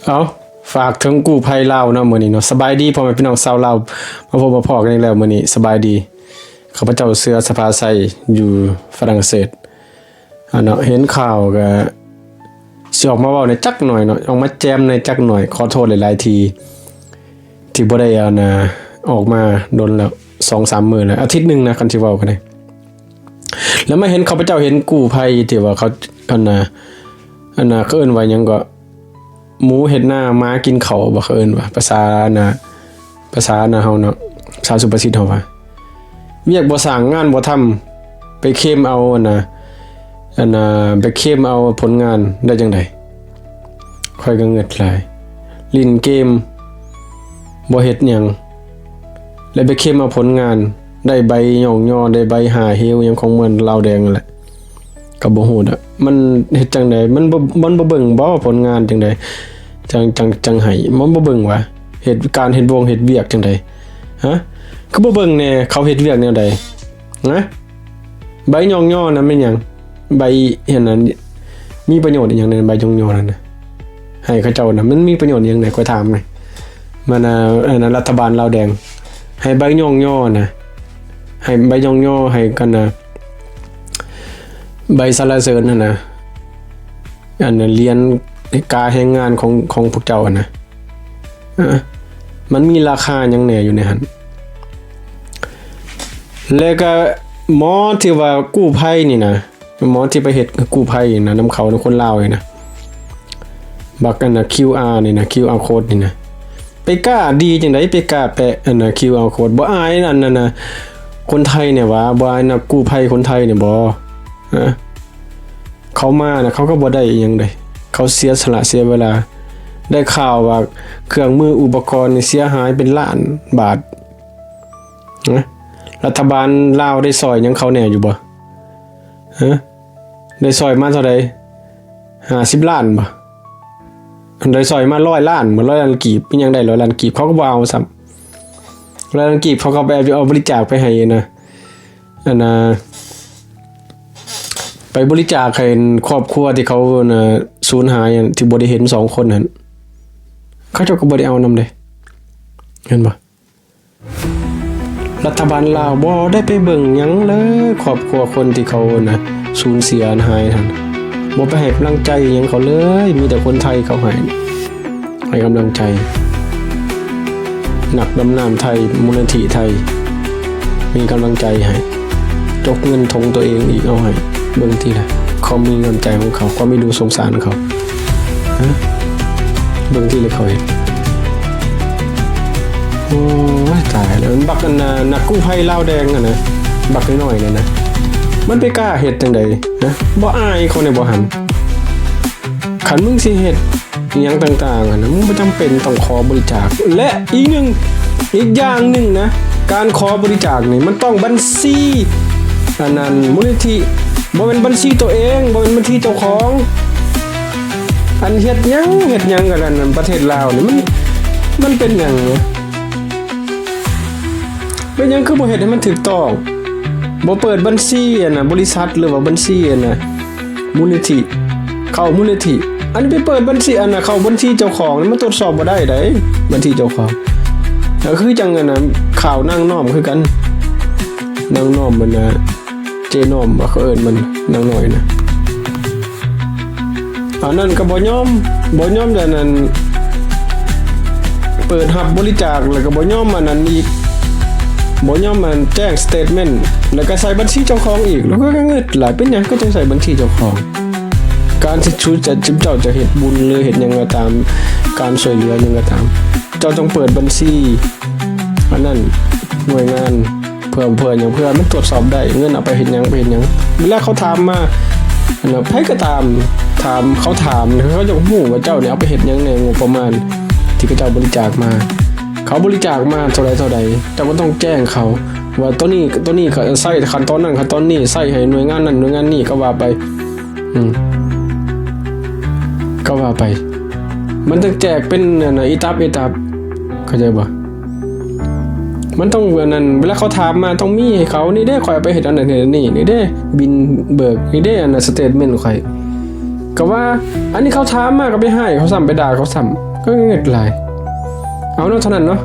เอาฝากถึงกู้ภัยลาวเนาะมื้อนี้เนาะสบายดีพ่อแม่พี่น้องชาวลาวมาพบมาพอกันอีกแล้วมื้อนี้สบายดีข้าพเจ้าเสื้อสภาไซอยู่ฝรั่งเศสเนาะเห็นข่าวก็สิออกมาเว้าในจักหน่อยเนาะออกมาแจมในจักหน่อยขอโทษหลายๆทีที่บ่ได้ออกมาโดนแล้ว 2-3 มื้อแล้วอาทิตย์นึงนะคันสิเว้ากันได้แล้วมาเห็นข้าพเจ้าเห็นกู้ภัยที่ว่าเขาเขาเอิ้นว่าหยังก็หมูเห็ดหน้าม้ากินเขาบ่เอิ้นว่าภาษาเฮาเนาะภาษาสุภาษิตเฮาว่าเวียกบ่สร้างงานบ่ทำไปเข้มเอาไปเข้มเอาผลงานได้จังได๋ค่อยก็เงิดหลายลิ้นเกมบ่เฮ็ดหยังแล้วไปเข้มเอาผลงานได้ใบหย่อได้ใบหาเหี่ยวหยังของมันลาวแดงนั่นแหละก็บ่ฮู้ดอกมันเฮ็ดจังได๋มันบ่เบิ่งบ่ผลงานจังได๋จังให้มันบ่เบิ่งว่าเฮ็ดการเฮ็ดวงเฮ็ดเวียกจังได๋ฮะคือบ่เบิ่งแน่เขาเฮ็ดเวียกแนวใดนะใบหย่อๆนั้นแม่นหยังใบเห็นนั้นมีประโยชน์อีหยังในใบหย่อๆนั้นน่ะให้เขาเจ้าน่ะมันมีประโยชน์อีหยังไหนค่อยถามหน่อยมันรัฐบาลลาวแดงให้ใบหย่อๆนะให้ใบหย่อๆให้กันนะใบสรรเสริญนั่นน่ะเรียนการแห่งงานของพวกเจ้านะมันมีราคาหยังแหน่อยู่ในหันแล้วก็หมอที่ว่ากู้ภัยนี่นะหมอที่ไปเฮ็ดกู้ภัยนะนำเขาคนลาวนี่นะบักQR นี่นะ QR code นี่นะไปกล้าดีจังได๋ไปกล้าแปะQR code บ่อายนั่นน่ะคนไทยเนี่ยว่าบ่อายนะกู้ภัยคนไทยเนี่ยบ่เขามานะเขาก็บ่ได้อีหยังเด้เขาเสียสละเสียเวลาได้ข่าวว่าเครื่องมืออุปกรณ์นี่เสียหายเป็นล้านบาทนะรัฐบาลลาวได้ซอยหยังเขาแน่อยู่บ่ฮะได้ซอยมาเท่าใด50ล้านบ่ได้ซอยมา100ล้านบ่100ล้านกีบเป็นหยังได้100ล้านกีบเขาก็บ่เอาซ้ำ100ล้านกีบเขาก็ไปเอาบริจาคไปให้นะไปบริจาคให้ครอบครัวที่เขาสูญหายที่บ่ได้เห็น2คนนั้นเขาเจ้าก็บ่ได้เอานำเด้เห็นบ่รัฐบาลลาวบ่ได้ไปเบิ่งหยังเลยครอบครัวคนที่เขาสูญเสียหายท่านบ่ไปให้กำลังใจหยังเขาเลยมีแต่คนไทยเขาให้กำลังใจนักดำน้ำไทยมูลนิธิไทยมีกำลังใจให้จกเงินทงตัวเองอีกเอาให้เบิ่งทีละเขามีน้ำใจของเขามีดูสงสารเขาเบิ่งทีละเขาเห็นโอ้ยตายแล้วมันบักนักกู้ภัยลาวแดงนะบักน้อยๆเนี่ยนะมันไปกล้าเฮ็ดจังได๋นะบ่อายเขาเนี่ยบ่หันคันมึงสิเฮ็ดอีหยังต่างๆนะมึงบ่จำเป็นต้องขอบริจาคและอีกอย่างนึงนะการขอบริจาคนี่มันต้องบัญชีมูลนิธิบ่เป็นบัญชีตัวเองบ่เป็นบัญชีเจ้าของอันเฮ็ดหยังกันนั่นประเทศลาวนี่มันเป็นหยังเป็นหยังคือบ่เฮ็ดให้มันถูกต้องบ่เปิดบัญชีบริษัทหรือว่าบัญชีมูลนิธิเข้ามูลนิธิอันนี้ไปเปิดบัญชีเข้าบัญชีเจ้าของนี่มันตรวจสอบบ่ได้เด้บัญชีเจ้าของก็คือจังข่าวนางน้อมคือกันนางน้อมมันเจน้อมว่าเขาเอิ้นมันนางน้อยนะอันนั้นก็บ่ยอมอย่างนั้นเปิดรับบริจาคแล้วก็บ่ยอมอันนั้นอีกบ่ยอมมันแจ้งสเตทเมนต์แล้วก็ใส่บัญชีเจ้าของอีกแล้วก็เงิดหลายเป็นหยังก็ต้องใส่บัญชีเจ้าของการที่ชูจะเจ้าจะเฮ็ดบุญหรือเฮ็ดหยังก็ตามการช่วยเหลือหยังก็ตามเจ้าต้องเปิดบัญชีอันนั้นหน่วยงานเพื่อหยังเพื่อมันตรวจสอบได้เงินเอาไปเฮ็ดหยังเวลาเขาถามมาไผก็ถามเขาถามเขาจะฮู้ว่าเจ้าเนี่ยเอาไปเฮ็ดหยังในงบประมาณที่เจ้าบริจาคมาเขาบริจาคมาเท่าใดเจ้าก็ต้องแจ้งเขาว่าตัวนี้เขาใช้ขั้นตอนนั้นขั้นตอนนี้ใช้ให้หน่วยงานนั้นหน่วยงานนี้ก็ว่าไปก็ว่าไปมันต้องแจกเป็นอีตับเข้าใจบ่มันต้องนั้นเวลาเขาถามมาต้องมีให้เขานี่ได้ข่อยไปเฮ็ดอันนั้นนี่เด้บินเบิกนี่เด้สเตทเมนต์ข่อย ก็ว่าอันนี้เขาถามมาก็ไปให้เขาซ้ำไปด่าเขาซ้ำก็เงิดหลายเอาเนาะเท่านั้นเนาะ